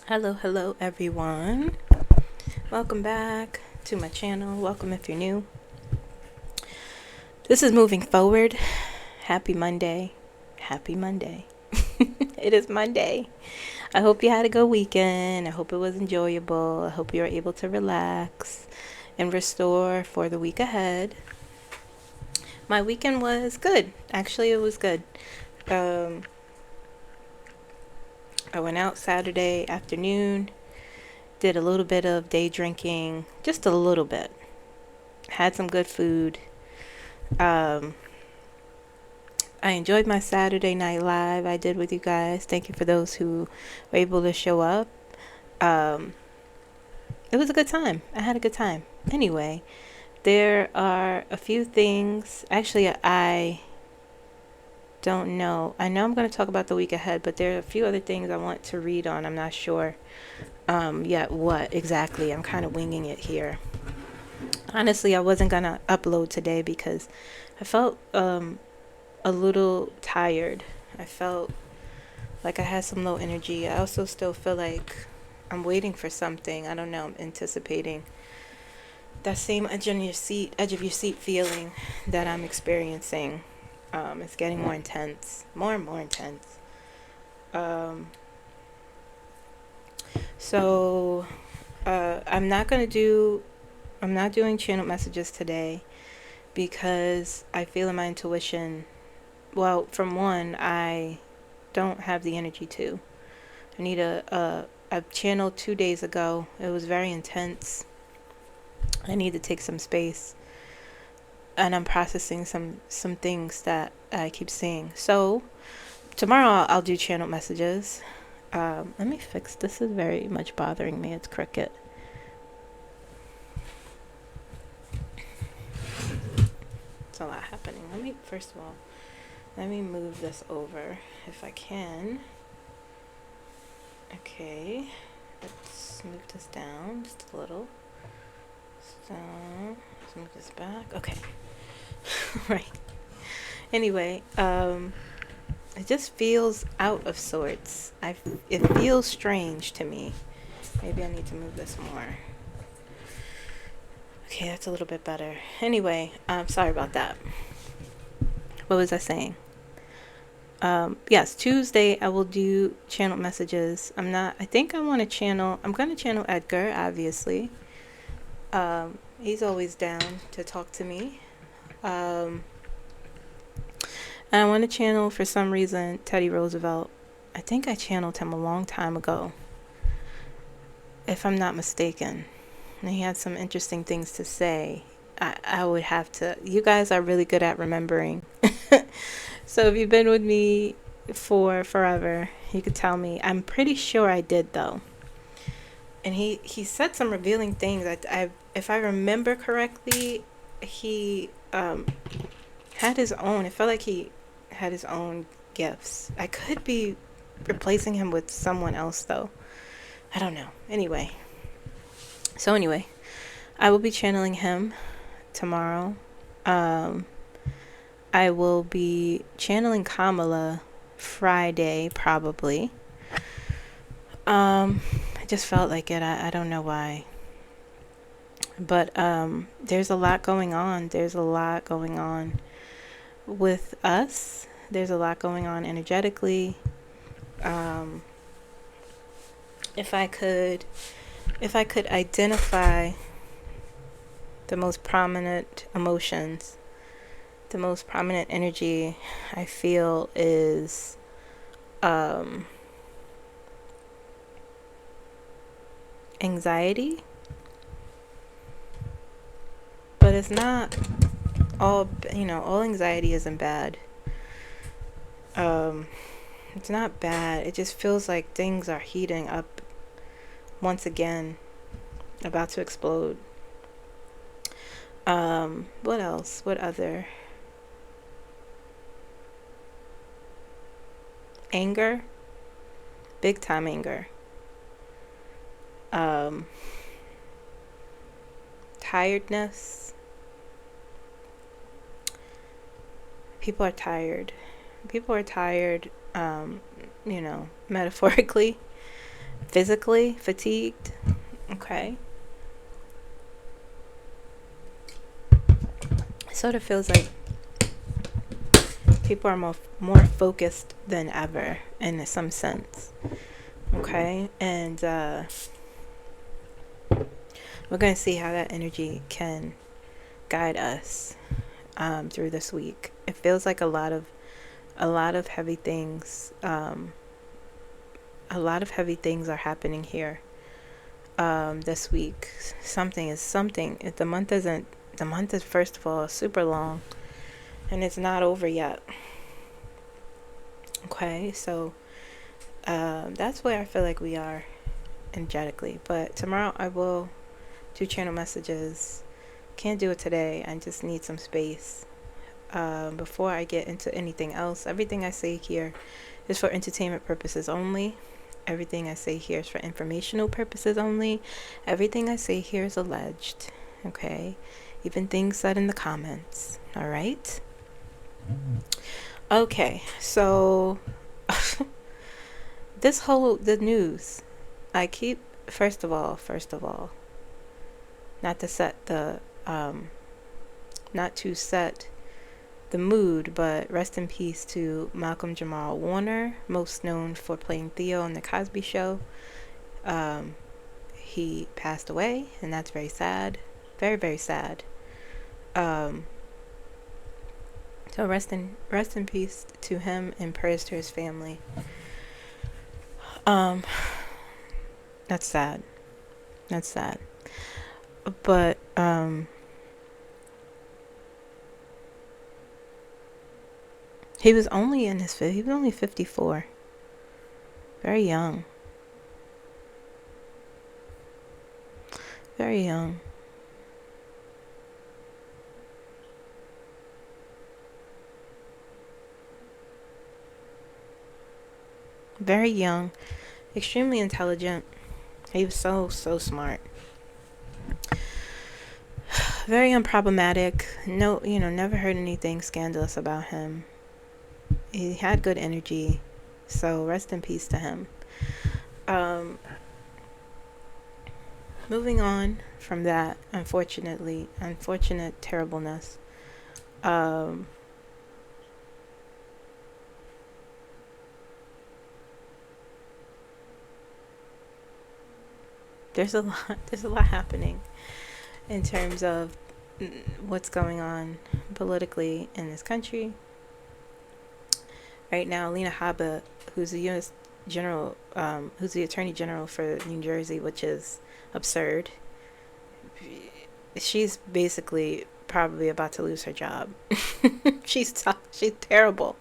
Hello everyone. Welcome back to my channel. Welcome if you're new. This is Moving Forward. Happy Monday. Happy Monday. It is Monday. I hope you had a good weekend. I hope it was enjoyable. I hope you were able to relax and restore for the week ahead. My weekend was good. Actually, it was good. I went out Saturday afternoon, did a little bit of day drinking, just a little bit. Had some good food. I enjoyed my Saturday night live I did with you guys. Thank you for those who were able to show up. It was a good time. I had a good time. Anyway, there are a few things. Actually, I don't know. I know I'm going to talk about the week ahead, but there are a few other things I want to read on. I'm not sure yet what exactly. I'm kind of winging it here. Honestly, I wasn't going to upload today because I felt a little tired. I felt like I had some low energy. I also still feel like I'm waiting for something. I don't know. I'm anticipating that same edge of your seat feeling that I'm experiencing. It's getting more intense, more and more intense. So I'm not doing channel messages today because I feel in my intuition. Well, from one, I don't have the energy to. I need I channeled 2 days ago. It was very intense. I need to take some space. And I'm processing some things that I keep seeing. So tomorrow I'll do channel messages. Let me fix this. Is very much bothering me. It's cricket. It's a lot happening. First of all, let me move this over if I can. Okay, let's move this down just a little. So let's move this back. Okay. Right. Anyway, it just feels out of sorts. It feels strange to me. Maybe I need to move this more. Okay, that's a little bit better. Anyway, sorry about that. What was I saying? Yes, Tuesday I will do channel messages. I'm going to channel Edgar, obviously. He's always down to talk to me. And I want to channel, for some reason, Teddy Roosevelt. I think I channeled him a long time ago, if I'm not mistaken. And he had some interesting things to say. I would have to. You guys are really good at remembering. So if you've been with me for forever, you could tell me. I'm pretty sure I did, though. And he said some revealing things. If I remember correctly, he had his own. It felt like he had his own gifts. I could be replacing him with someone else, though. I don't know. Anyway, I will be channeling him tomorrow. I will be channeling Kamala Friday, probably. I just felt like it. I don't know why. But there's a lot going on. There's a lot going on with us. There's a lot going on energetically. If I could identify the most prominent emotions, the most prominent energy I feel is anxiety. But it's not all anxiety isn't bad. It's not bad. It just feels like things are heating up once again, about to explode. What else? What other? Anger. Big time anger. Tiredness. People are tired. Metaphorically. physically fatigued. Okay. It sort of feels like people are more focused than ever in some sense. Okay. And we're going to see how that energy can guide us through this week. It feels like a lot of heavy things. A lot of heavy things are happening here this week. Something. The month is, first of all, super long, and it's not over yet. Okay, so that's where I feel like we are energetically. But tomorrow I will do channel messages. Can't do it today. I just need some space. Before I get into anything else, everything I say here is for entertainment purposes only. Everything I say here is for informational purposes only. Everything I say here is alleged. Okay? Even things said in the comments. All right? Okay, so the news. I keep, first of all, not to set the mood, but rest in peace to Malcolm Jamal Warner, most known for playing Theo on The Cosby Show. He passed away, and that's very sad. Very, very sad. So rest in peace to him, and prayers to his family. That's sad. But he was only 54. Very young. Very young. Very young. Extremely intelligent. He was so smart. Very unproblematic. No, never heard anything scandalous about him. He had good energy. So rest in peace to him. Moving on from that, unfortunate terribleness. There's a lot happening in terms of what's going on politically in this country. Right now, Lena Habba, who's the U.S. General, who's the Attorney General for New Jersey, which is absurd. She's basically probably about to lose her job. She's terrible.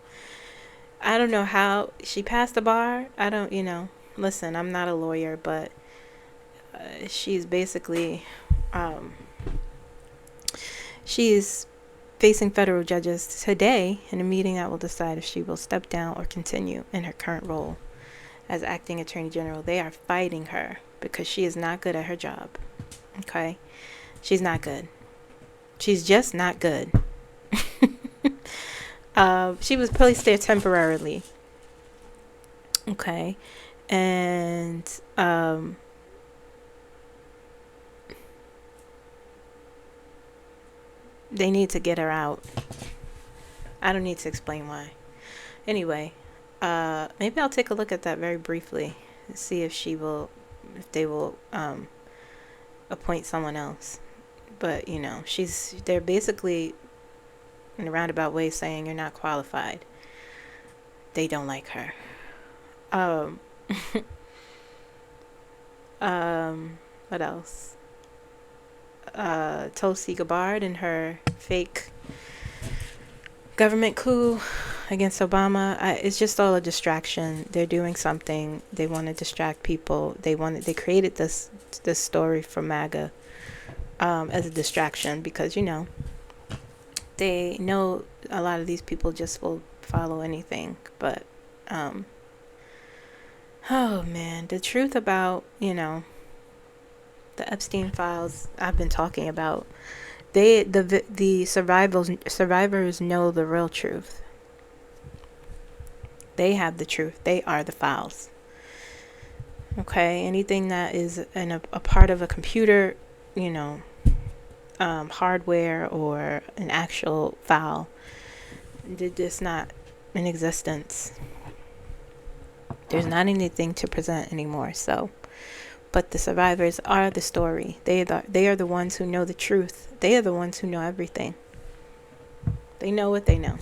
I don't know how she passed the bar. I don't, listen, I'm not a lawyer, but she's basically, she's facing federal judges today in a meeting that will decide if she will step down or continue in her current role as acting attorney general. They are fighting her because she is not good at her job. Okay? She's not good. She's just not good. She was placed there temporarily. Okay? And they need to get her out. I don't need to explain why. Anyway, maybe I'll take a look at that very briefly and see if they will appoint someone else. But they're basically in a roundabout way saying you're not qualified. They don't like her. What else? Tulsi Gabbard and her fake government coup against Obama. It's just all a distraction. They're doing something. They want to distract people. They created this story for MAGA as a distraction because they know a lot of these people just will follow anything. But oh man, the truth about the Epstein files I've been talking about, the survivors know the real truth. They have the truth. They are the files. Okay, anything that is a part of a computer, you know, hardware or an actual file, it's not in existence. There's not anything to present anymore. So, but the survivors are the story. They are the ones who know the truth. They are the ones who know everything. They know what they know.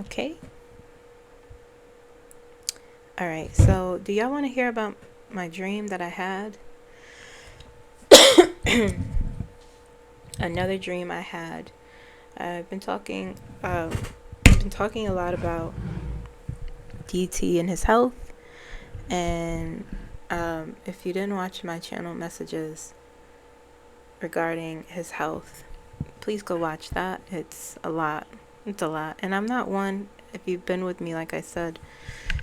Okay. All right. So, do y'all want to hear about my dream that I had? Another dream I had. I've been talking a lot about DT and his health. And if you didn't watch my channel messages regarding his health, please go watch that. It's a lot. And I'm not one, if you've been with me, like I said,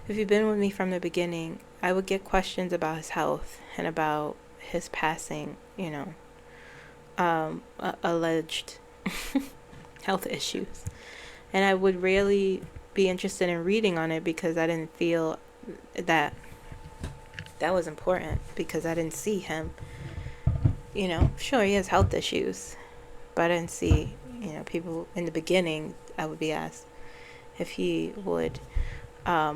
if you've been with me from the beginning, I would get questions about his health and about his passing, alleged health issues. And I would really be interested in reading on it because I didn't feel that was important, because I didn't see him. Sure, he has health issues, but I didn't see, people in the beginning. I would be asked if he would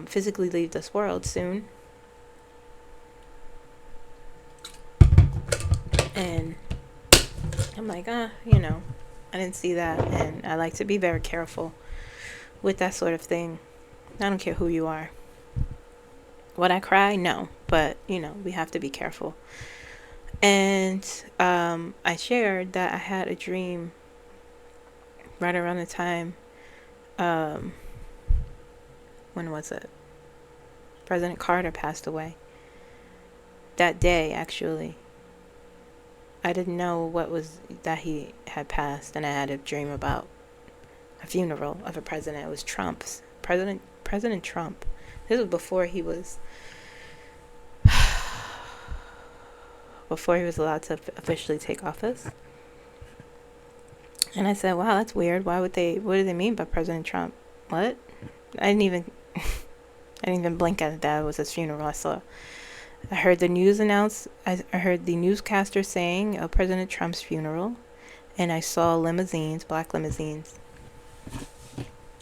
physically leave this world soon. And I'm like, I didn't see that. And I like to be very careful with that sort of thing. I don't care who you are. Would I cry? No. But, we have to be careful. And I shared that I had a dream right around the time, when was it? President Carter passed away. That day, actually. I didn't know that he had passed, and I had a dream about a funeral of a president. It was Trump's. President Trump. This was before he was allowed to officially take office. And I said, wow, that's weird. What do they mean by President Trump? What? I didn't even blink at that. It was his funeral. I heard the news I heard the newscaster saying President Trump's funeral, and I saw limousines, black limousines.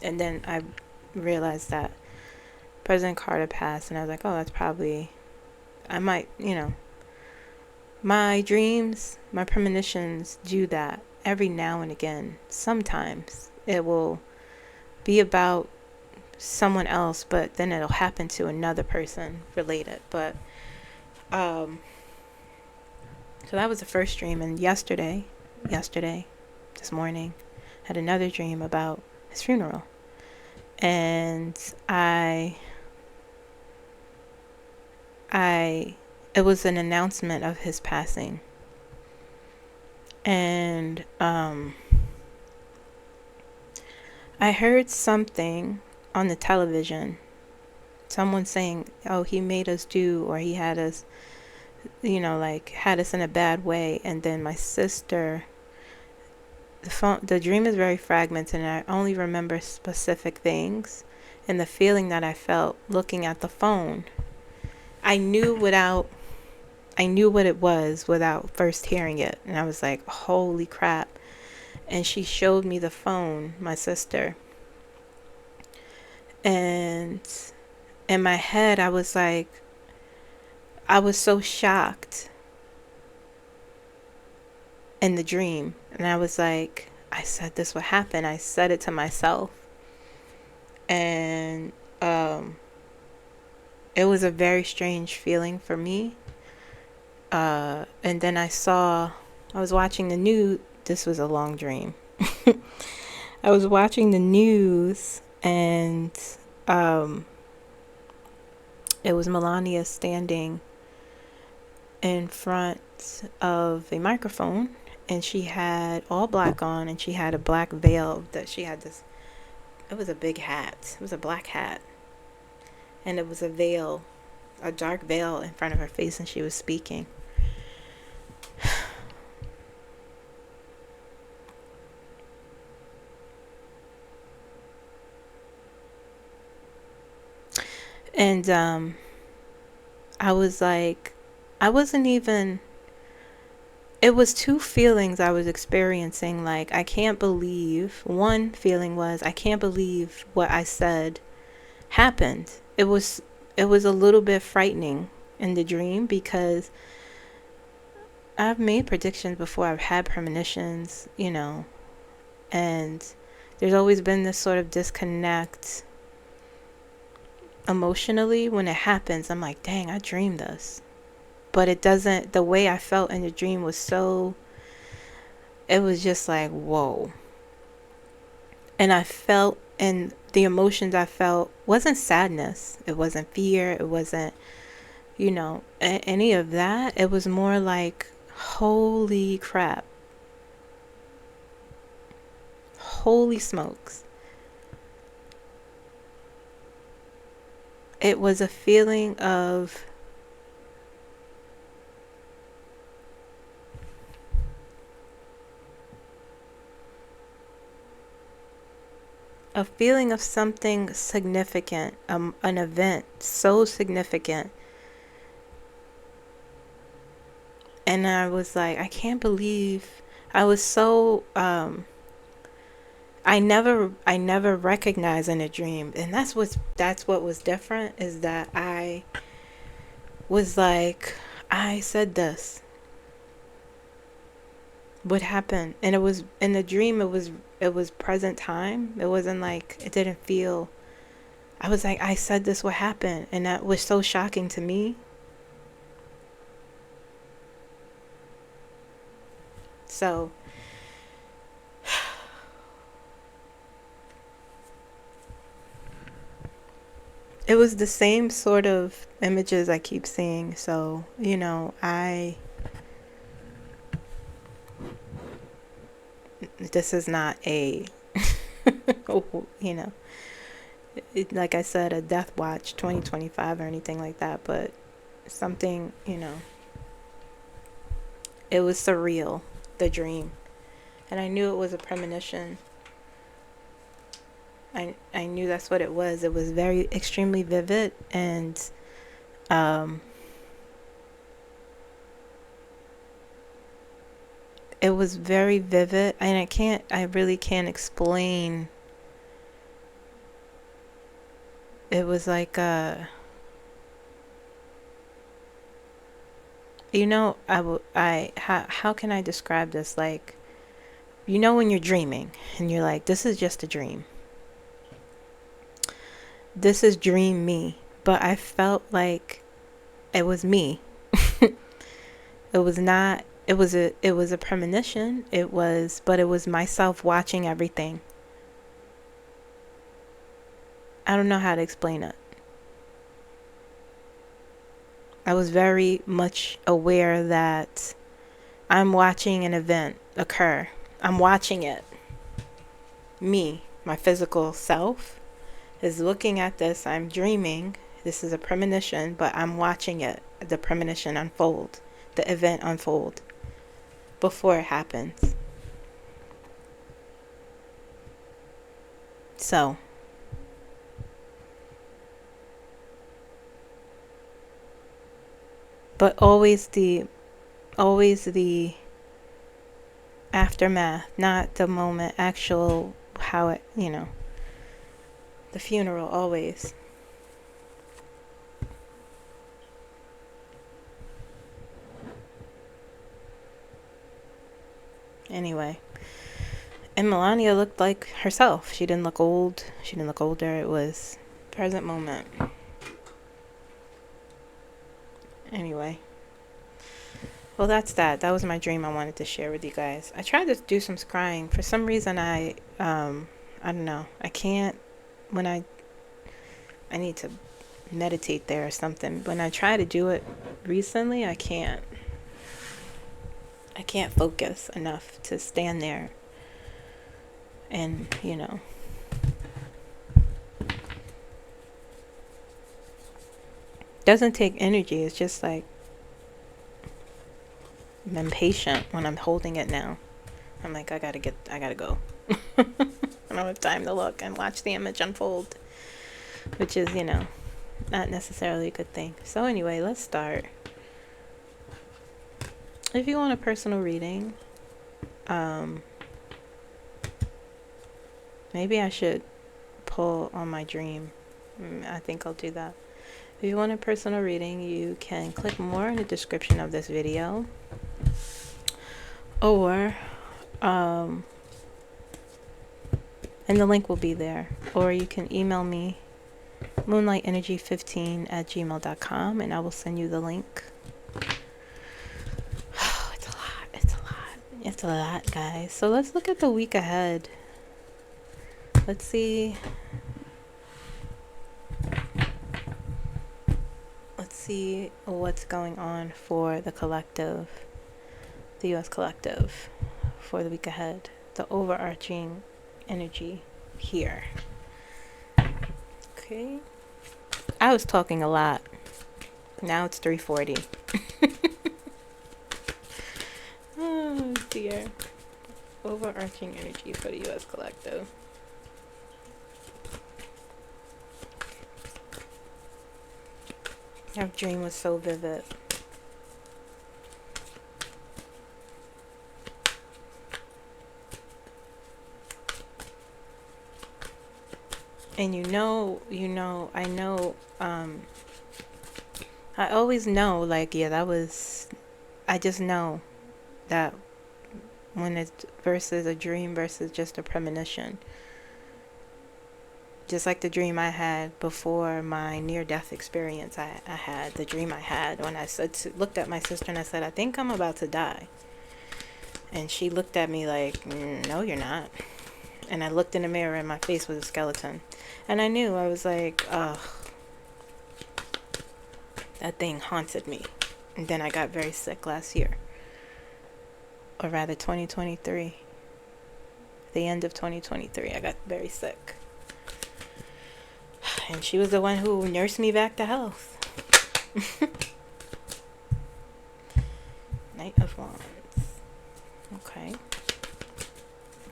And then I realized that President Carter passed, and I was like, oh, that's probably, I might, my dreams, my premonitions do that every now and again. Sometimes it will be about someone else, but then it'll happen to another person related. But so that was the first dream. And yesterday, this morning, I had another dream about his funeral. And it was an announcement of his passing. And I heard something on the television, someone saying, oh, he made us do, or he had us, had us in a bad way. And then my sister, the dream is very fragmented, and I only remember specific things. And the feeling that I felt looking at the phone, I knew what it was without first hearing it. And I was like, holy crap. And she showed me the phone, my sister. And in my head, I was like, I was so shocked in the dream. And I was like, I said this would happen. I said it to myself. And it was a very strange feeling for me. And then I was watching the news. This was a long dream. I was watching the news, and it was Melania standing in front of a microphone, and she had all black on, and she had a black veil that she had this. It was a big hat. It was a black hat, and it was a veil, a dark veil in front of her face, and she was speaking. And I was like, I wasn't even, it was two feelings I was experiencing. Like, I can't believe, one feeling was, I can't believe what I said happened. It was a little bit frightening in the dream because I've made predictions before. I've had premonitions, and there's always been this sort of disconnect emotionally when it happens. I'm like, dang, I dreamed this. But it doesn't, the way I felt in the dream was so, it was just like, whoa. And I felt, and the emotions I felt wasn't sadness. It wasn't fear. It wasn't, any of that. It was more like, holy crap. Holy smokes. It was a feeling of something significant, an event so significant. And I was like, I can't believe, I was so, I never recognized in a dream. And that's what was different, is that I was like, I said this. What happened? And it was, in the dream, it was present time. It wasn't like, it didn't feel, I was like, I said this, what happened? And that was so shocking to me. So it was the same sort of images I keep seeing. So, this is not a, like I said, a Death Watch 2025 or anything like that, but something, it was surreal, the dream. And I knew it was a premonition. I knew that's what it was. It was very extremely vivid, and it was very vivid, and I really can't explain. It was like how can I describe this? Like, when you're dreaming and you're like, this is just a dream. This is dream me. But I felt like it was me. It was not, it was a premonition. But it was myself watching everything. I don't know how to explain it. I was very much aware that I'm watching an event occur. I'm watching it. Me, my physical self, is looking at this. I'm dreaming. This is a premonition, but I'm watching it, the premonition unfold, the event unfold before it happens. So, but always the aftermath, not the moment, actual, how it, the funeral, always. Anyway, and Melania looked like herself. She didn't look old. She didn't look older. It was present moment. Anyway. Well, that's that. That was my dream I wanted to share with you guys. I tried to do some scrying. For some reason, I don't know. I can't, I need to meditate there or something. When I try to do it recently, I can't focus enough to stand there and, doesn't take energy. It's just like, I'm impatient when I'm holding it now. I'm like, I gotta go. I don't have time to look and watch the image unfold, which is, not necessarily a good thing. So anyway, let's start. If you want a personal reading, maybe I should pull on my dream. I think I'll do that. If you want a personal reading, you can click more in the description of this video, or and the link will be there, or you can email me moonlightenergy15@gmail.com and I will send you the link. Oh, it's a lot, guys. So let's look at the week ahead. Let's see what's going on for the collective, the US collective, for the week ahead, the overarching energy here. Okay, I was talking a lot. Now it's 3:40. Oh dear. Overarching energy for the US collective. Your dream was so vivid. And I know, I always know, like, yeah, I just know that when it's versus a dream versus just a premonition. Just like the dream I had before my near-death experience, I had the dream I had when I looked at my sister and I said, I think I'm about to die. And she looked at me like, no, you're not. And I looked in the mirror and my face was a skeleton. And I knew, I was like, ugh, that thing haunted me. And then I got very sick last year. Or rather 2023. The end of 2023, I got very sick. And she was the one who nursed me back to health. Knight of Wands. Okay.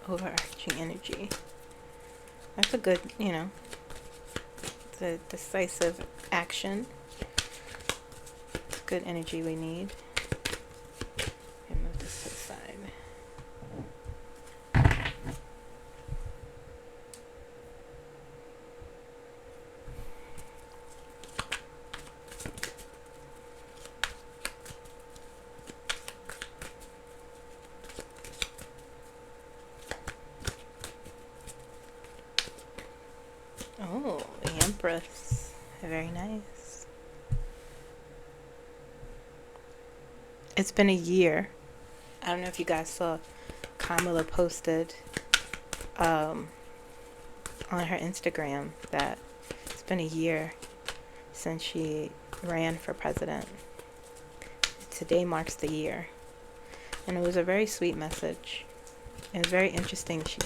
Overarching energy. That's a good, the decisive action. It's good energy we need. And move this to the side. Oh, the Empress. Very nice. It's been a year. I don't know if you guys saw, Kamala posted on her Instagram that it's been a year since she ran for president. Today marks the year. And it was a very sweet message. It was very interesting. She,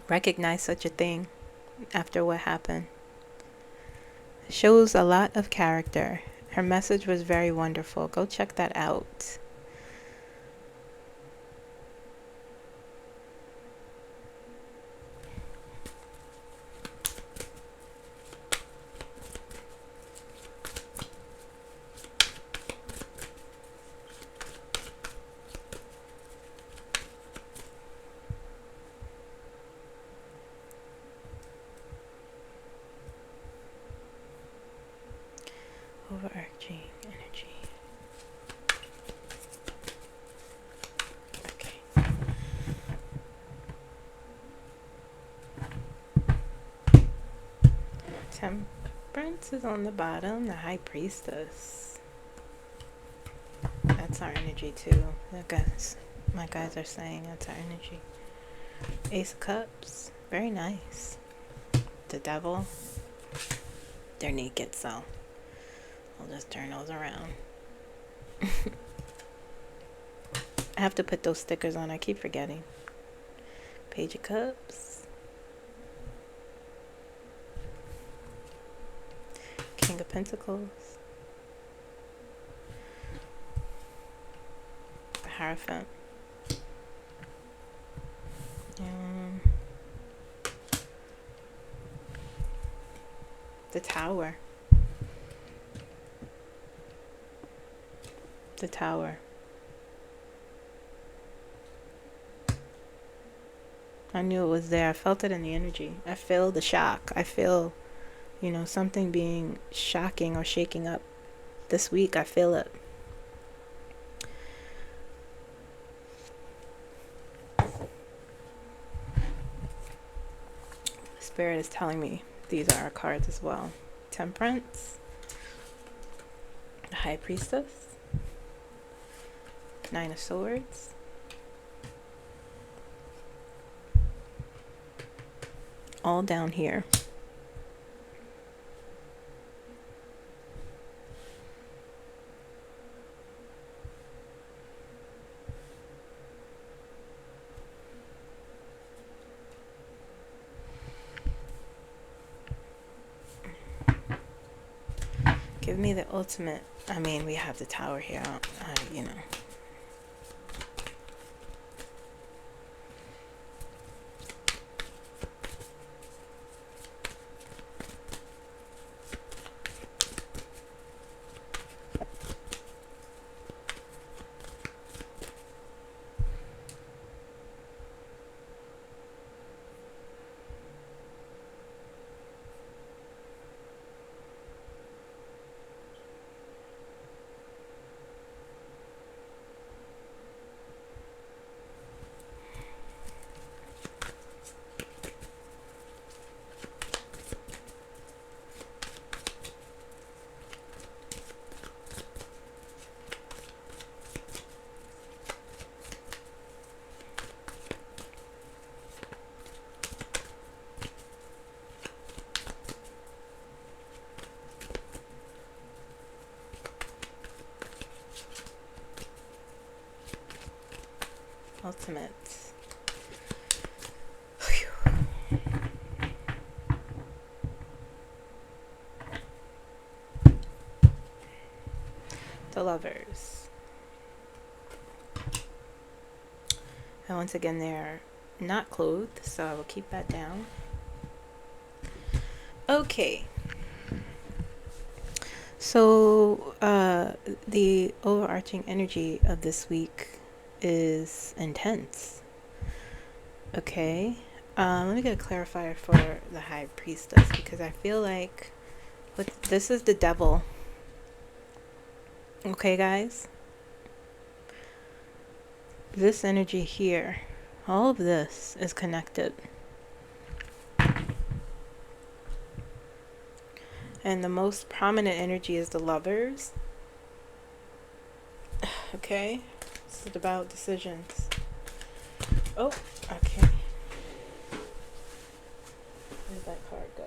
recognize such a thing after what happened. It shows a lot of character. Her message was very wonderful. Go check that out. Overarching energy. Okay. Temperance is on the bottom. The High Priestess. That's our energy too. My guys are saying that's our energy. Ace of Cups. Very nice. The Devil. They're naked, so I'll just turn those around. I have to put those stickers on. I keep forgetting. Page of Cups. King of Pentacles. The Hierophant. The Tower. The Tower. I knew it was there. I felt it in the energy. I feel the shock. I feel, something being shocking or shaking up this week. I feel it. Spirit is telling me these are our cards as well. Temperance. High Priestess. Nine of Swords. All down here. Give me the ultimate. I mean, we have the Tower here. Ultimate. The Lovers. And once again, they're not clothed, so I will keep that down. Okay. So, the overarching energy of this week is intense. Okay. Let me get a clarifier for the High Priestess, because I feel like this is the devil. Okay, guys? This energy here, all of this is connected. And the most prominent energy is the Lovers. Okay? This is about decisions. Oh, okay. Where did that card go?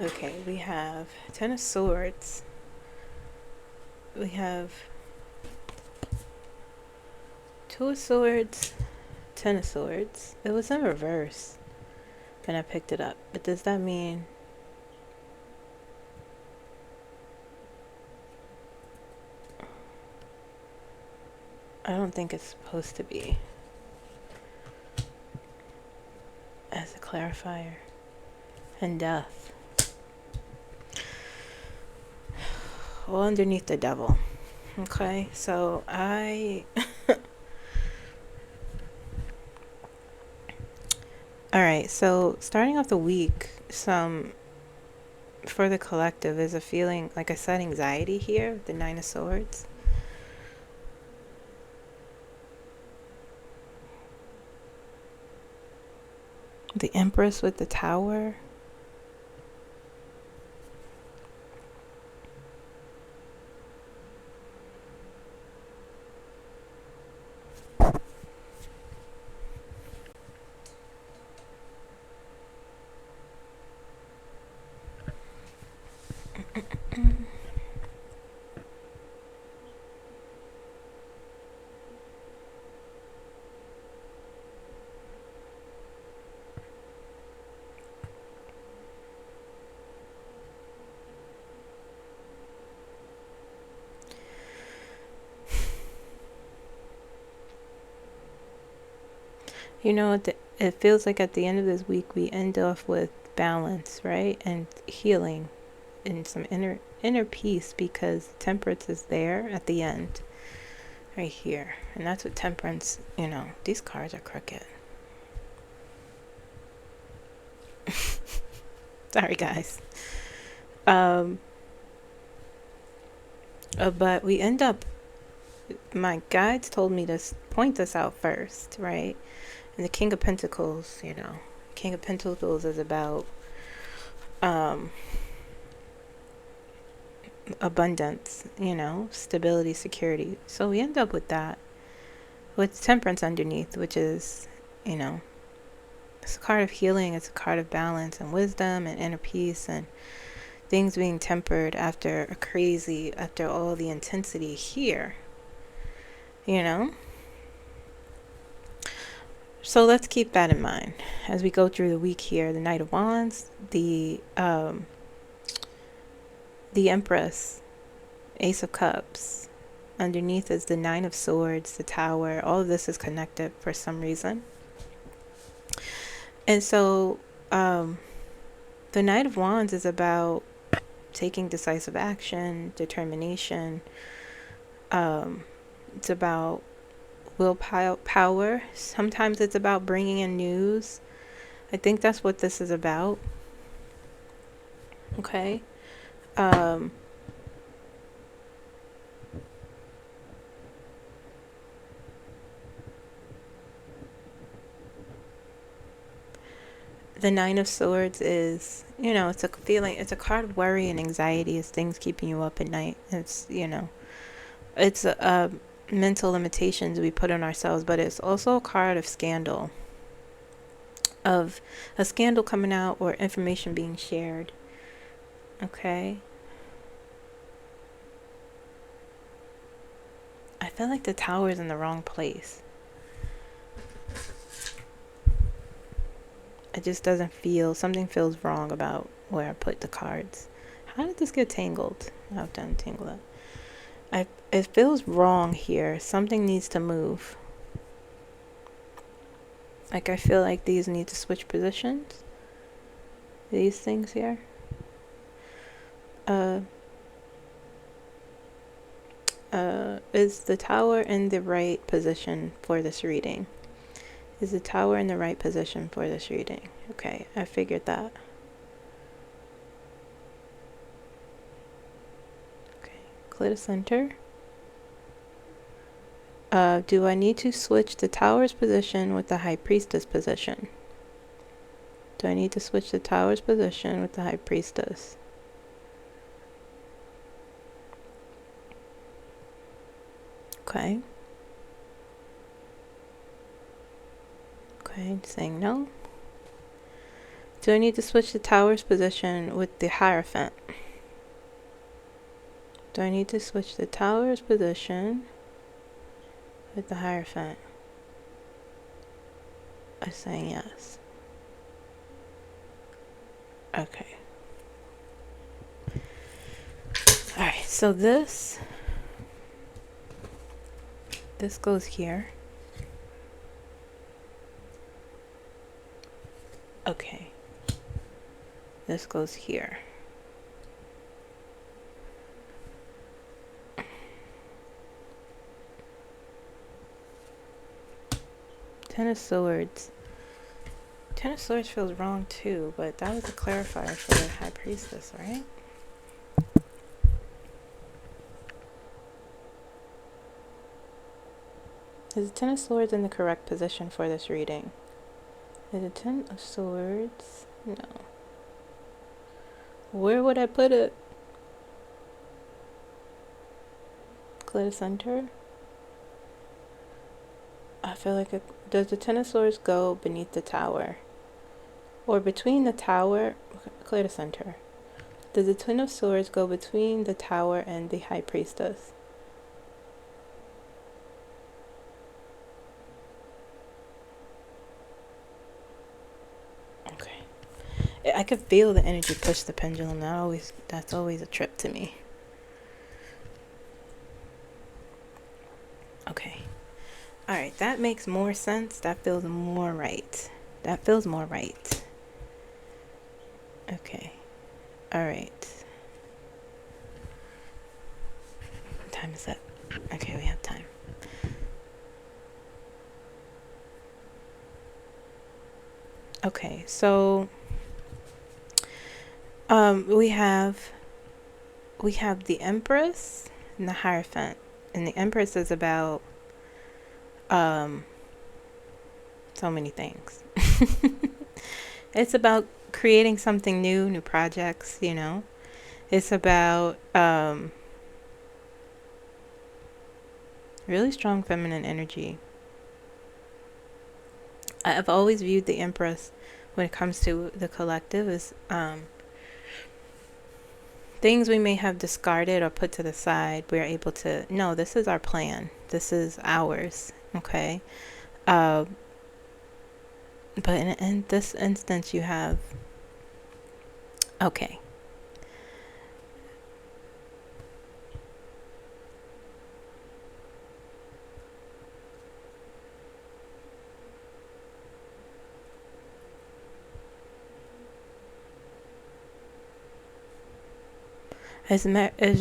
Okay, we have Ten of Swords. We have Two of Swords, Ten of Swords. It was in reverse when I picked it up. But does that mean... I don't think it's supposed to be. As a clarifier. And Death. Well, underneath the Devil. Okay, so Alright, so starting off the week, for the collective is a feeling, like I said, anxiety here, the Nine of Swords. The Empress with the Tower. You know, it feels like at the end of this week we end off with balance, right? And healing and some inner peace, because temperance is there at the end, right here. And that's what temperance, you know, these cards are crooked. Sorry, guys. But we end up, my guides told me to point this out first, right? And the King of Pentacles, you know, King of Pentacles is about abundance, you know, stability, security. So we end up with that, with temperance underneath, which is, you know, it's a card of healing, it's a card of balance and wisdom and inner peace and things being tempered after after all the intensity here, you know. So let's keep that in mind as we go through the week here. The Knight of Wands, the Empress, Ace of Cups. Underneath is the Nine of Swords, the Tower. All of this is connected for some reason. And so the Knight of Wands is about taking decisive action, determination. It's about willpower. Sometimes it's about bringing in news. I think that's what this is about. Okay. The Nine of Swords is, you know, it's a feeling, it's a card of worry and anxiety. It's things keeping you up at night. It's, you know, it's mental limitations we put on ourselves, but it's also a card of scandal, of a scandal coming out or information being shared. Okay. I feel like the Tower is in the wrong place. It just doesn't feel, something feels wrong about where I put the cards. How did this get tangled? I've done tangle that. It feels wrong here. Something needs to move. Like I feel like these need to switch positions. These things here. Is the Tower in the right position for this reading? Is the Tower in the right position for this reading? Okay, I figured that. Okay, clear the center. Do I need to switch the Tower's position with the High Priestess position? Do I need to switch the Tower's position with the High Priestess? Okay. Okay, saying no. Do I need to switch the Tower's position with the Hierophant? Do I need to switch the Tower's position with the Hierophant? I'm saying yes. Okay. Alright, so this goes here. Okay. This goes here. Ten of Swords. Ten of Swords feels wrong too, but that was a clarifier for the High Priestess, right? Is the Ten of Swords in the correct position for this reading? Is the Ten of Swords? No. Where would I put it? Clear the center. I feel like does the Ten of Swords go beneath the Tower? Or between the Tower? Clear the center. Does the Ten of Swords go between the Tower and the High Priestess? I could feel the energy push the pendulum. That's always a trip to me. Okay. All right, that makes more sense. That feels more right. That feels more right. Okay. All right. What time is it? Okay, we have time. Okay, so we have the Empress and the Hierophant, and the Empress is about so many things. It's about creating something new projects, you know. It's about really strong feminine energy. I've always viewed the Empress when it comes to the collective as things we may have discarded or put to the side. We're able to, no, this is our plan. This is ours. Okay. But in this instance, you have, okay. It's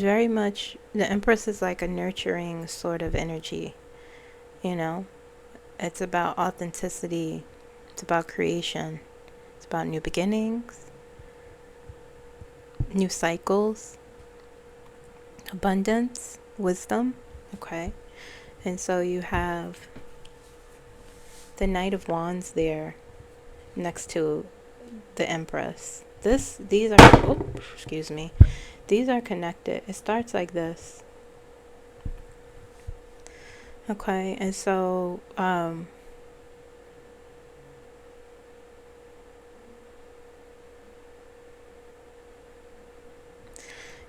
very much, the Empress is like a nurturing sort of energy, you know? It's about authenticity. It's about creation. It's about new beginnings, new cycles, abundance, wisdom. Okay. And so you have the Knight of Wands there next to the Empress. These are, oh, excuse me. These are connected. It starts like this. Okay. And so,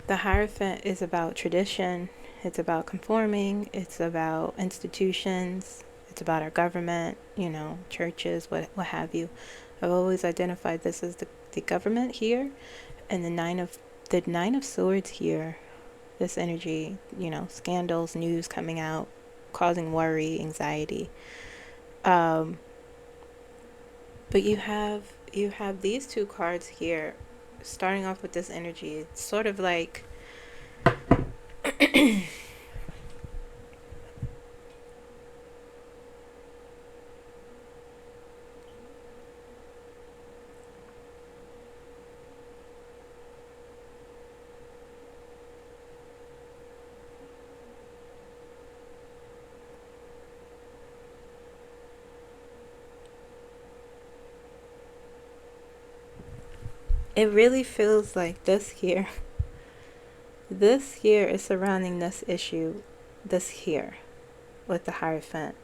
the Hierophant is about tradition. It's about conforming. It's about institutions. It's about our government, you know, churches, what have you. I've always identified this as the government here, and the nine of swords here. This energy, you know, scandals, news coming out, causing worry, anxiety. But you have these two cards here, starting off with this energy. It's sort of like it really feels like this here. This here is surrounding this issue, this here, with the Hierophant.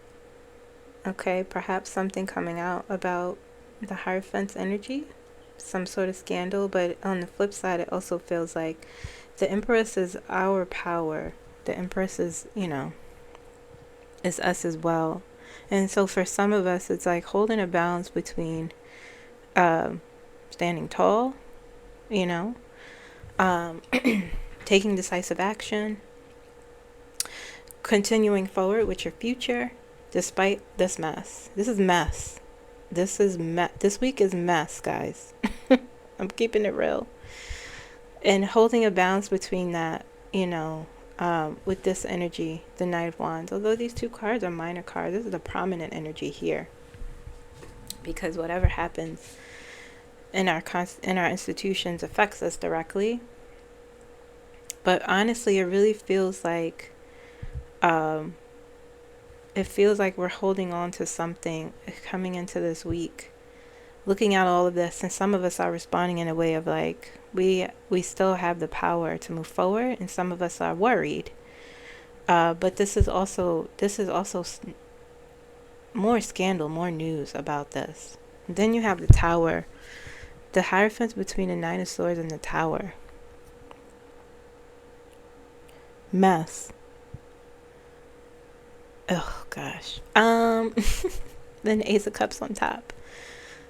Okay, perhaps something coming out about the Hierophant's energy, some sort of scandal, but on the flip side, it also feels like the Empress is our power. The Empress is, you know, is us as well. And so for some of us, it's like holding a balance between standing tall, you know, taking decisive action, continuing forward with your future, despite this mess. This is mess. This week is mess, guys. I'm keeping it real. And holding a balance between that, you know, with this energy, the Knight of Wands. Although these two cards are minor cards, this is the prominent energy here. Because whatever happens in our institutions affects us directly. But honestly, it really feels like we're holding on to something coming into this week, looking at all of this, and some of us are responding in a way of like we still have the power to move forward, and some of us are worried. But this is also more scandal, more news about this. And then you have the Tower, the Hierophant between the Nine of Swords and the Tower. Mess. Oh gosh. Then Ace of Cups on top.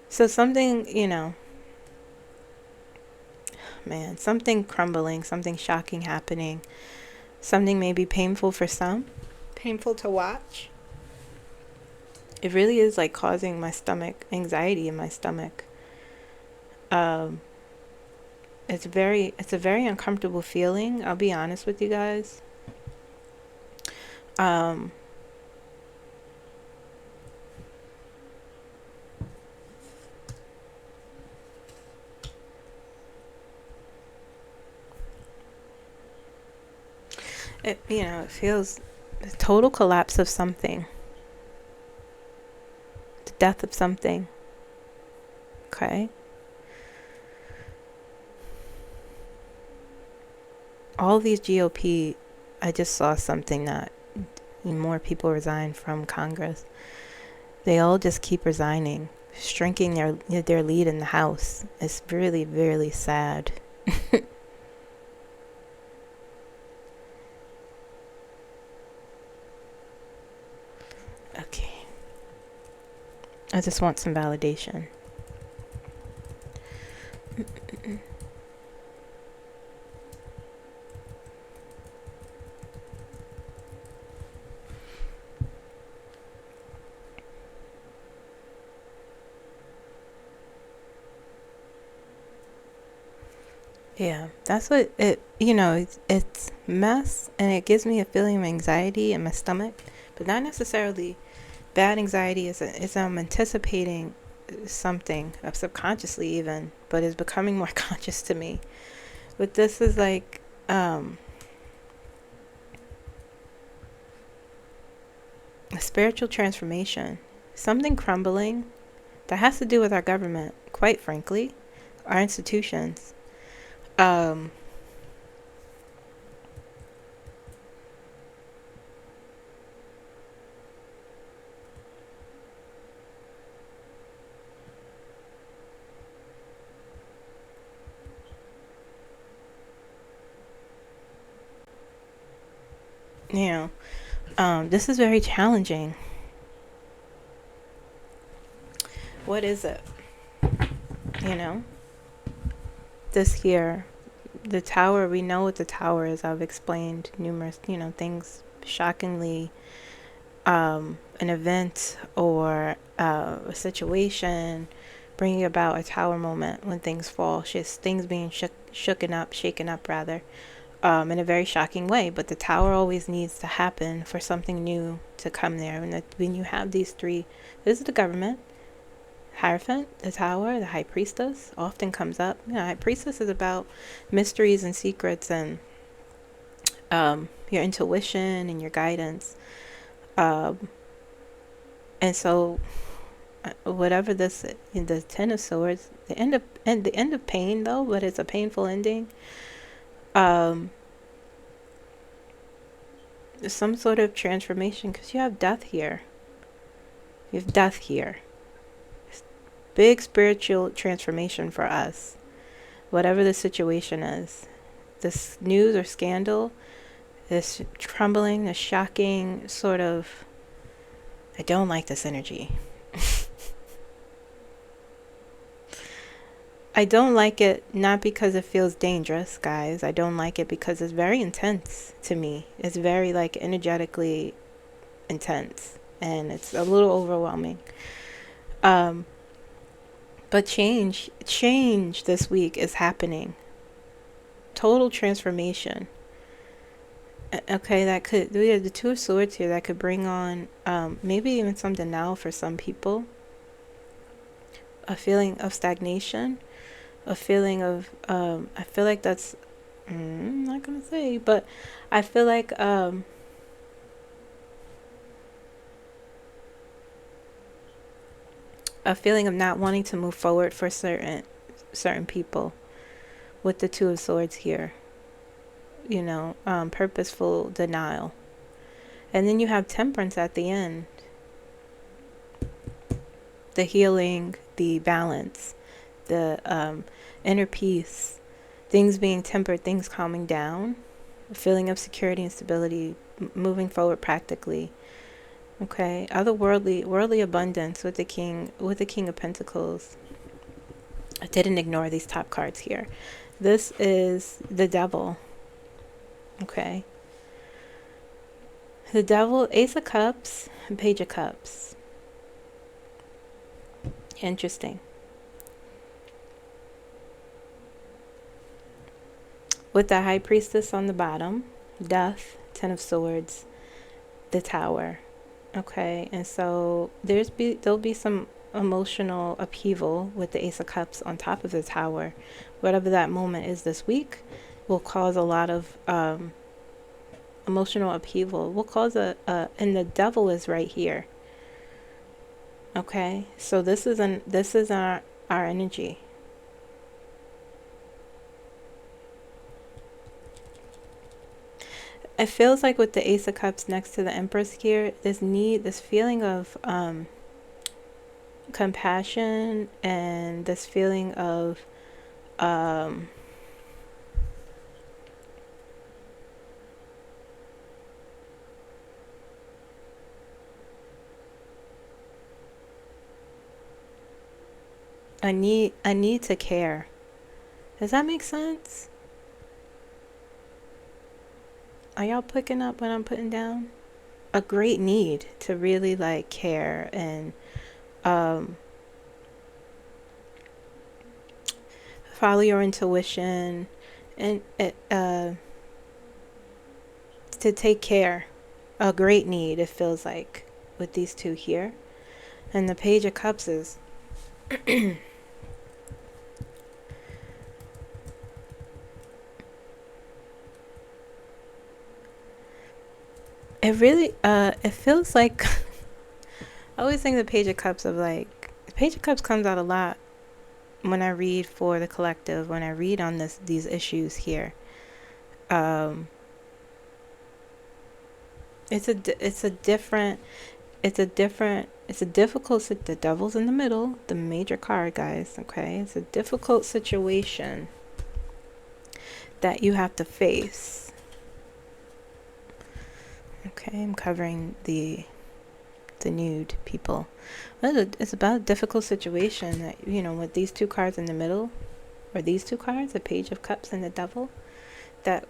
So something, you know, man, something crumbling, something shocking happening. Something maybe painful for some, painful to watch. It really is like causing my stomach anxiety in my stomach. Um, it's a very uncomfortable feeling. I'll be honest with you guys. Um, it feels the total collapse of something, the death of something. Okay. All these GOP, I just saw something that more people resign from Congress. They all just keep resigning, shrinking their lead in the House. It's really, really sad. Okay. I just want some validation. Yeah, that's what it's mess, and it gives me a feeling of anxiety in my stomach, but not necessarily bad anxiety. Is I'm anticipating something subconsciously even, but is becoming more conscious to me. But this is like a spiritual transformation, something crumbling that has to do with our government, quite frankly, our institutions. Um, you know, this is very challenging. What is it? You know, this here, the tower, we know what the tower is. I've explained numerous, things shockingly, an event or a situation bringing about a tower moment when things fall, just things being shaken up rather, in a very shocking way. But the tower always needs to happen for something new to come there. And that when you have these three, this is the government, Hierophant, the tower, the high priestess often comes up. High priestess is about mysteries and secrets and your intuition and your guidance. Um, and so, whatever this, in the Ten of Swords, the end of pain though, but it's a painful ending. Um, some sort of transformation because you have death here. You have death here. Big spiritual transformation for us, whatever the situation is. This news or scandal, this trembling, this shocking sort of, I don't like this energy. I don't like it not because it feels dangerous, guys. I don't like it because it's very intense to me. It's very like energetically intense and it's a little overwhelming. Um, but change this week is happening. Total transformation. Okay, we have the Two of Swords here that could bring on maybe even something now for some people. A feeling of stagnation, a feeling of, I feel like that's, I'm not going to say, but I feel like a feeling of not wanting to move forward for certain people with the Two of Swords here. Purposeful denial. And then you have Temperance at the end. The healing, the balance, the inner peace, things being tempered, things calming down, a feeling of security and stability, moving forward practically. Okay, worldly abundance with the King of Pentacles. I didn't ignore these top cards here. This is the Devil. Okay. The Devil, Ace of Cups, and Page of Cups. Interesting. With the High Priestess on the bottom, Death, Ten of Swords, the Tower. Okay, and so there'll be some emotional upheaval with the Ace of Cups on top of the Tower. Whatever that moment is this week will cause a lot of emotional upheaval. Will cause and the Devil is right here. Okay, so this is our energy. It feels like with the Ace of Cups next to the Empress here, this feeling of compassion and this feeling of a need to care. Does that make sense? Are y'all picking up what I'm putting down? A great need to really like care and follow your intuition and to take care. A great need, it feels like, with these two here. And the Page of Cups is it really it feels like I always think the Page of Cups the Page of Cups comes out a lot when I read for the collective, when I read on these issues here. It's a difficult, the Devil's in the middle, the major card, guys, okay? It's a difficult situation that you have to face. Okay, I'm covering the nude people. It's about a difficult situation that, with these two cards in the middle, or these two cards, the Page of Cups and the Devil, that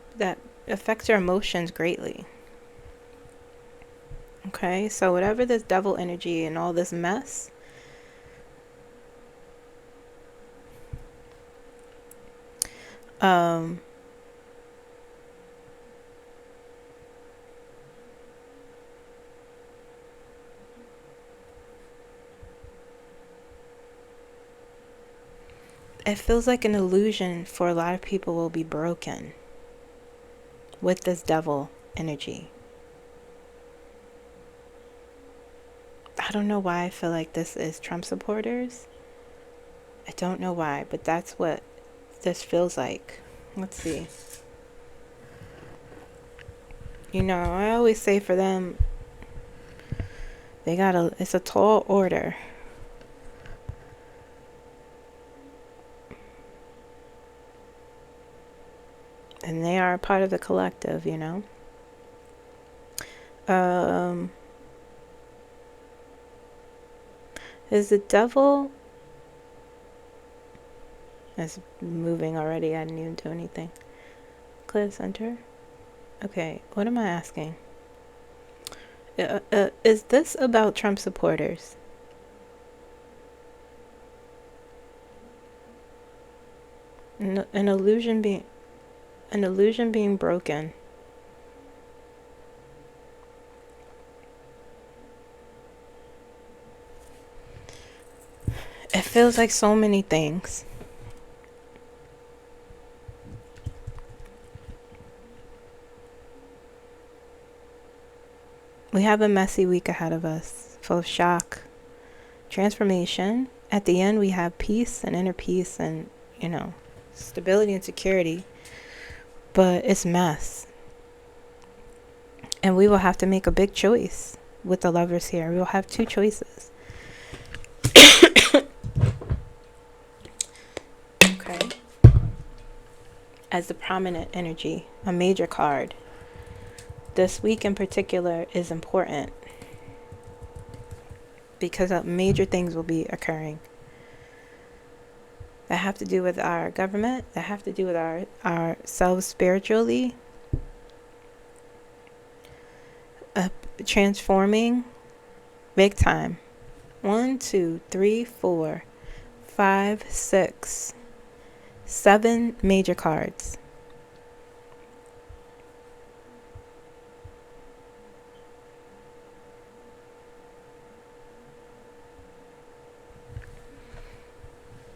affects your emotions greatly. Okay, so whatever this Devil energy and all this mess, it feels like an illusion for a lot of people will be broken with this Devil energy. I don't know why I feel like this is Trump supporters. I don't know why, but that's what this feels like. Let's see. I always say for them, it's a tall order. And they are a part of the collective, Is the Devil... It's moving already. I didn't even do anything. Clear center. Okay, what am I asking? Is this about Trump supporters? An illusion being broken. It feels like so many things. We have a messy week ahead of us, full of shock, transformation. At the end, we have peace and inner peace and, stability and security. But it's mess. And we will have to make a big choice with the Lovers here. We will have two choices. Okay. As the prominent energy, a major card. This week in particular is important because major things will be occurring that have to do with our government, that have to do with ourselves spiritually, transforming big time. 1, 2, 3, 4, 5, 6, 7 major cards.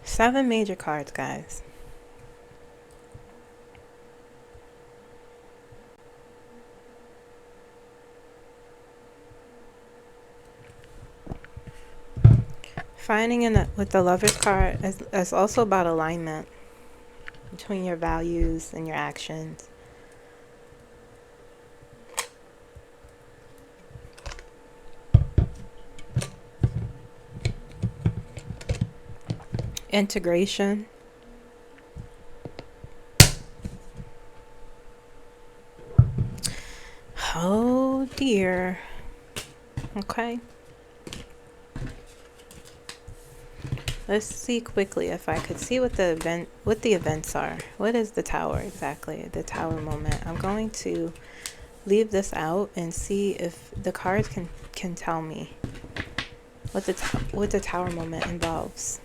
Seven major cards, guys. Finding in with the Lover's card is also about alignment between your values and your actions. Integration. Oh dear. Okay. Let's see quickly if I could see what the events are. What is the Tower exactly? The Tower moment. I'm going to leave this out and see if the cards can tell me what the Tower moment involves.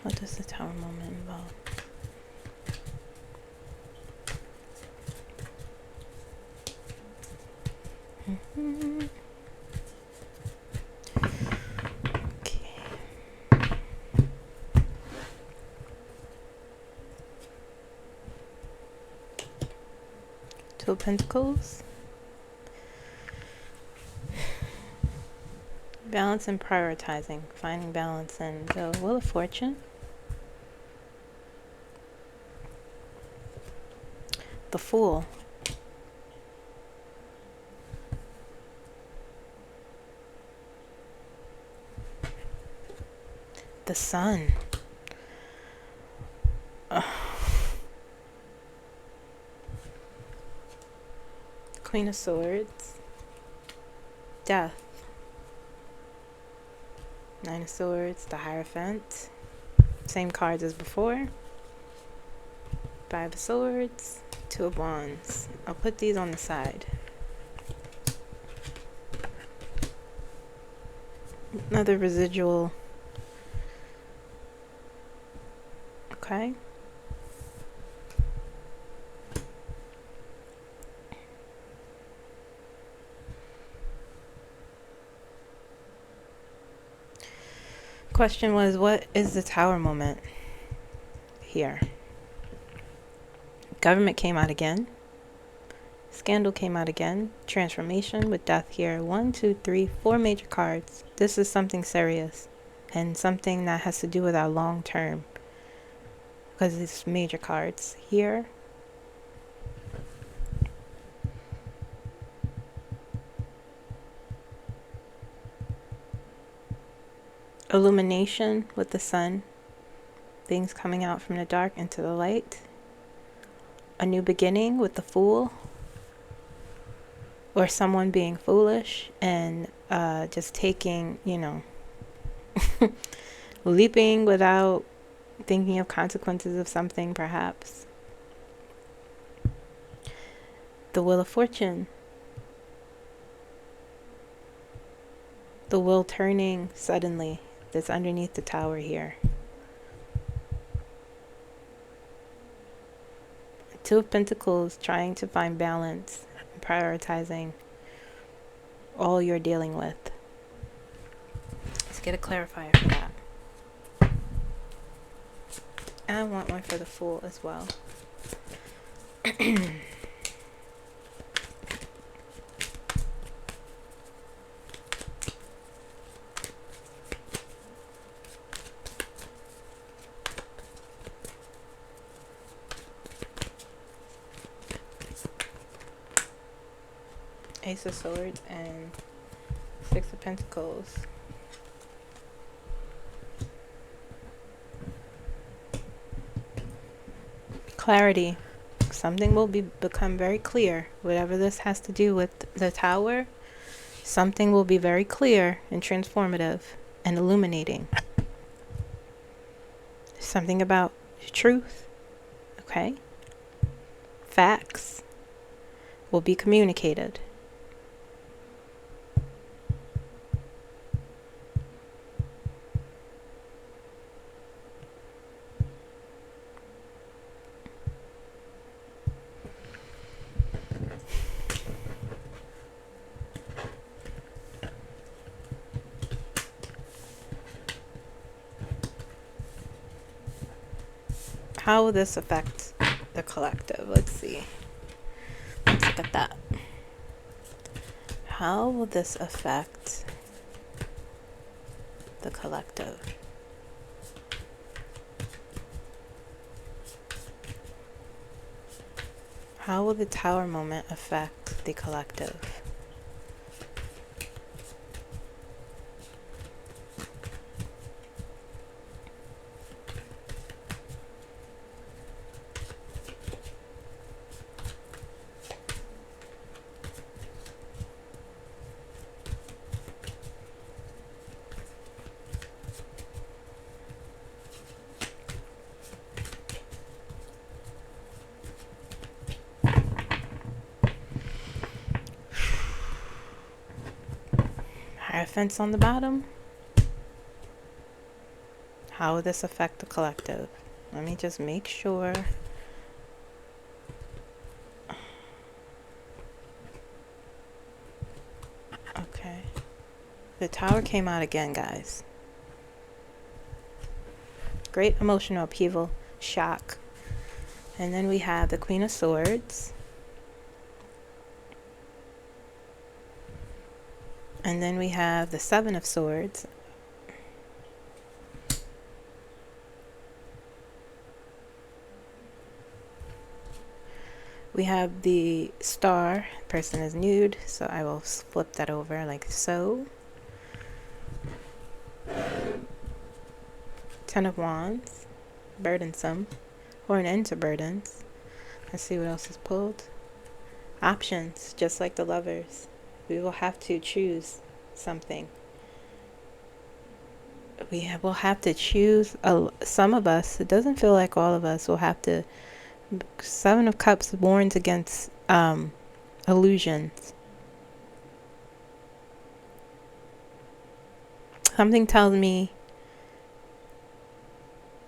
What does the Tower moment involve? Okay. Two of Pentacles. Balance and prioritizing. Finding balance in the Wheel of Fortune. The Fool. The Sun. Queen of Swords. Death. Nine of Swords. The Hierophant. Same cards as before. Five of Swords. Two of Wands. I'll put these on the side. Another residual. Okay. Question was, what is the Tower moment here? Government came out again. Scandal came out again. Transformation with Death here. 1, 2, 3, 4 major cards. This is something serious and something that has to do with our long term, because it's major cards here. Illumination with the Sun. Things coming out from the dark into the light. A new beginning with the Fool. Or someone being foolish and just taking, leaping without thinking of consequences of something, perhaps. The Wheel of Fortune. The wheel turning suddenly. That's underneath the Tower here. Two of Pentacles, trying to find balance and prioritizing all you're dealing with. Let's get a clarifier for that. And I want one for the Fool as well. Ace of Swords and Six of Pentacles. clarity. Something will become very clear. Whatever this has to do with the tower, something will be very clear and transformative and illuminating. Something about truth, okay? Facts will be communicated. How will this affect the collective? Let's see. Let's look at that. How will this affect the collective? How will the tower moment affect the collective? Hierophants on the bottom. How will this affect the collective? Let me just make sure. Okay. The tower came out again, guys. Great emotional upheaval, shock. And then we have the Queen of Swords. And then we have the Seven of Swords. We have the Star. Person is nude, so I will flip that over like so. Ten of Wands. Burdensome. Or an end to burdens. Let's see what else is pulled. Options, just like the Lovers. We will have to choose something. Will have to choose. Some of us, it doesn't feel like all of us, will have to. Seven of Cups warns against illusions. Something tells me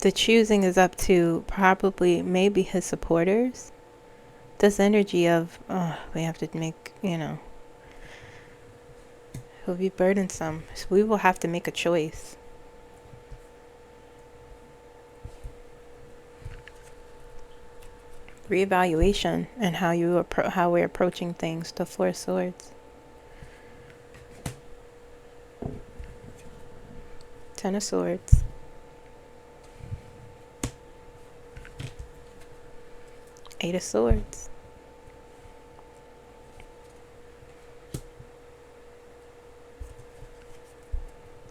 the choosing is up to probably maybe his supporters. This energy of, we have to make, it will be burdensome. So we will have to make a choice. Reevaluation and how we're approaching things. The Four of Swords. Ten of Swords. Eight of Swords.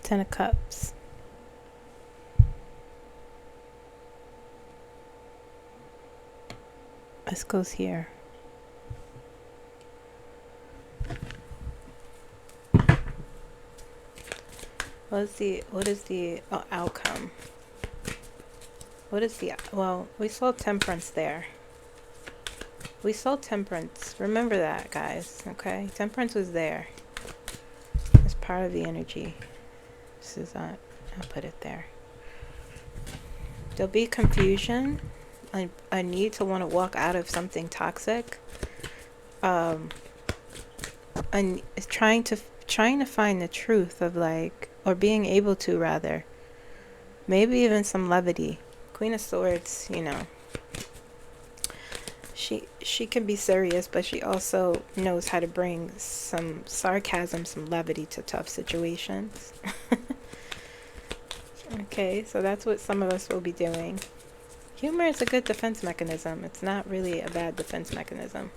Ten of Cups. This goes here. What is the outcome? Well, we saw Temperance there. We saw Temperance. Remember that, guys, okay? Temperance was there. It's part of the energy. This is I'll put it there. There'll be confusion. A need to want to walk out of something toxic. And trying to find the truth of or being able to rather. Maybe even some levity. Queen of Swords, she can be serious, but she also knows how to bring some sarcasm, some levity to tough situations. Okay, so that's what some of us will be doing. Humor is a good defense mechanism. It's not really a bad defense mechanism.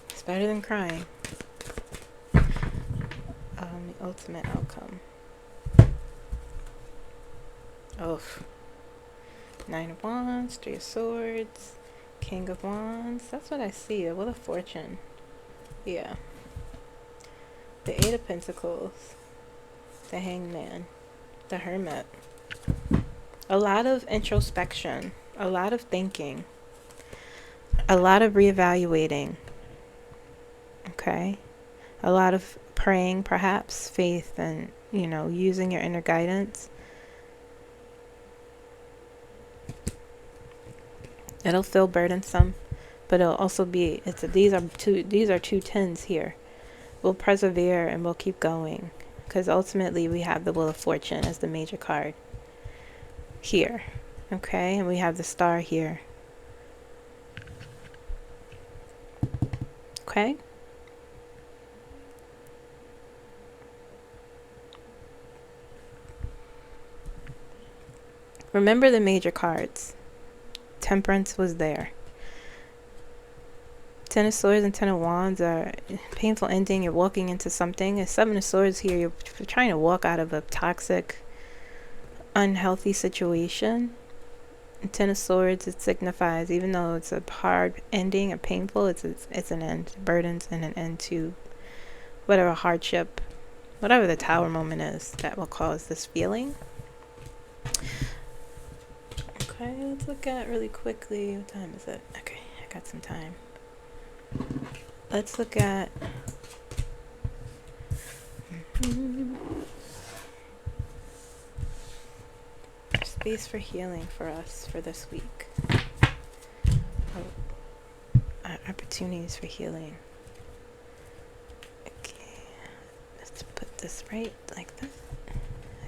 It's better than crying. The ultimate outcome. Oh, Nine of Wands, Three of Swords, King of Wands. That's what I see. The Wheel of Fortune. Yeah. The Eight of Pentacles. The Hangman. The Hermit. A lot of introspection. A lot of thinking. A lot of reevaluating. Okay? A lot of praying, perhaps, faith, and, using your inner guidance. It'll feel burdensome, but it'll also be, these are two tens here. We'll persevere and we'll keep going, because ultimately we have the Wheel of Fortune as the major card here. Okay, and we have the Star here. Okay. Remember the major cards. Temperance was there. Ten of Swords and Ten of Wands are painful ending. You're walking into something. And Seven of Swords here, you're trying to walk out of a toxic, unhealthy situation. And Ten of Swords, it signifies, even though it's a hard ending, a painful, it's an end to burdens and an end to whatever hardship, whatever the Tower moment is that will cause this feeling. Okay, let's look at really quickly. What time is it? Okay, I got some time. Let's look at space for healing for us for this week. Opportunities for healing. Okay, let's put this right like this.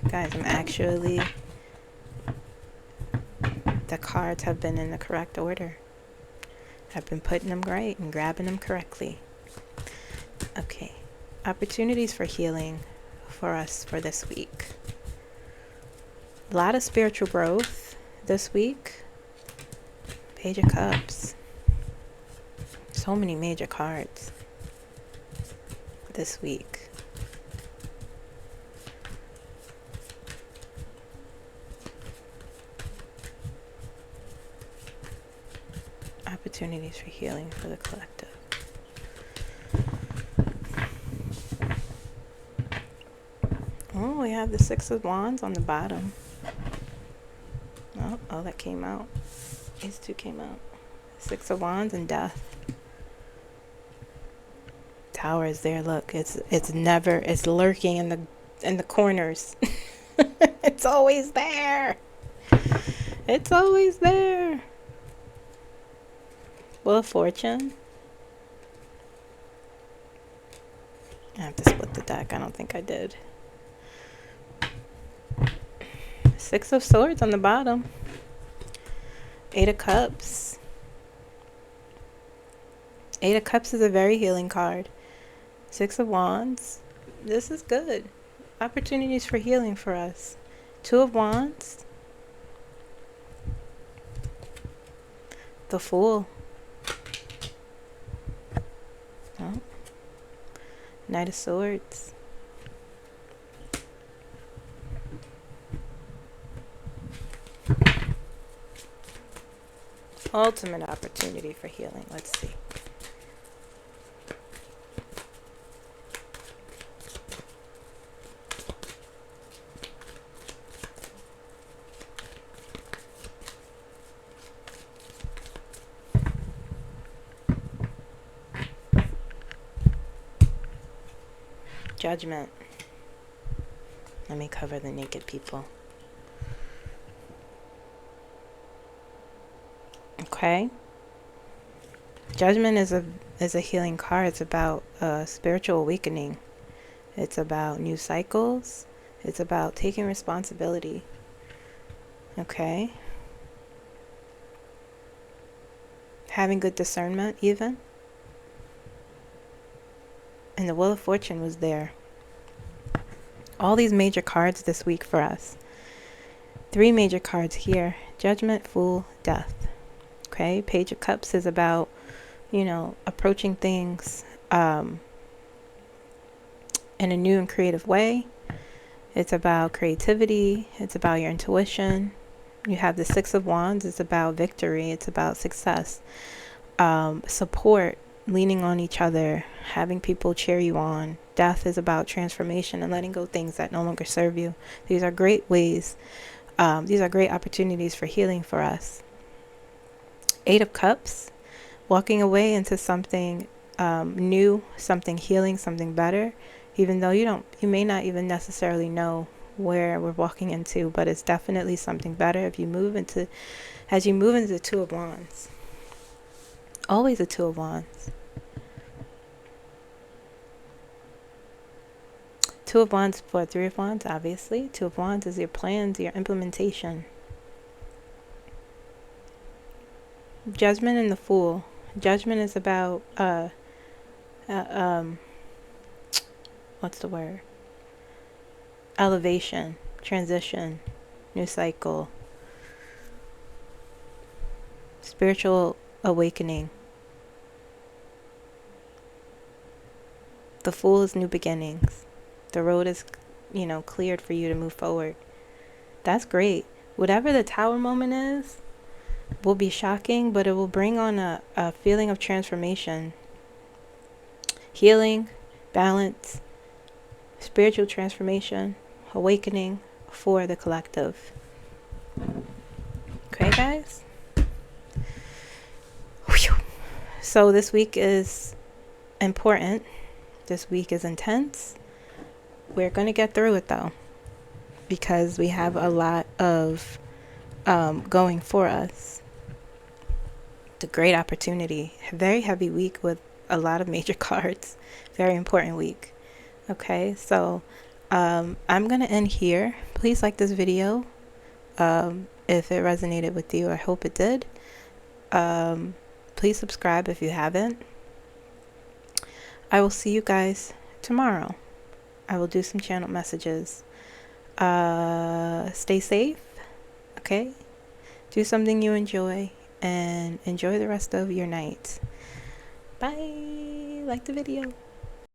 Guys, the cards have been in the correct order. I've been putting them right and grabbing them correctly. Okay, opportunities for healing for us for this week. A lot of spiritual growth this week. Page of Cups. So many major cards this week. Opportunities for healing for the collective. Oh, we have the Six of Wands on the bottom. Oh, that came out. These two came out. Six of Wands and Death. Tower is there. Look, it's lurking in the corners. It's always there. It's always there. Wheel of Fortune. I have to split the deck. I don't think I did. Six of Swords on the bottom. Eight of Cups. Eight of Cups is a very healing card. Six of Wands. This is good. Opportunities for healing for us. Two of Wands. The Fool. Oh. Knight of Swords. Ultimate opportunity for healing. Let's see. Judgment. Let me cover the naked people. Okay. Judgment is a healing card. It's about spiritual awakening. It's about new cycles. It's about taking responsibility. Okay. Having good discernment even. And the Wheel of Fortune was there. All these major cards this week for us. Three major cards here. Judgment, Fool, Death. Okay, Page of Cups is about, approaching things in a new and creative way. It's about creativity. It's about your intuition. You have the Six of Wands. It's about victory. It's about success. Support, leaning on each other, having people cheer you on. Death is about transformation and letting go things that no longer serve you. These are great ways. These are great opportunities for healing for us. Eight of Cups, walking away into something new, something healing, something better, even though you may not even necessarily know where we're walking into, but it's definitely something better as you move into the Two of Wands. Always a Two of Wands. Two of Wands for Three of Wands, obviously. Two of Wands is your plans, your implementation. Judgment and the Fool. Judgment is about what's the word? Elevation, transition, new cycle, spiritual awakening. The Fool is new beginnings. The road is, cleared for you to move forward. That's great. Whatever the Tower moment is will be shocking, but it will bring on a feeling of transformation, healing, balance, spiritual transformation, awakening for the collective. Okay, guys? Whew. So this week is important. This week is intense. We're going to get through it, though, because we have a lot of going for us. It's a great opportunity. A very heavy week with a lot of major cards. Very important week. Okay, so I'm going to end here. Please like this video if it resonated with you. I hope it did. Please subscribe if you haven't. I will see you guys tomorrow. I will do some channel messages. Stay safe. Okay? Do something you enjoy and enjoy the rest of your night. Bye. Like the video.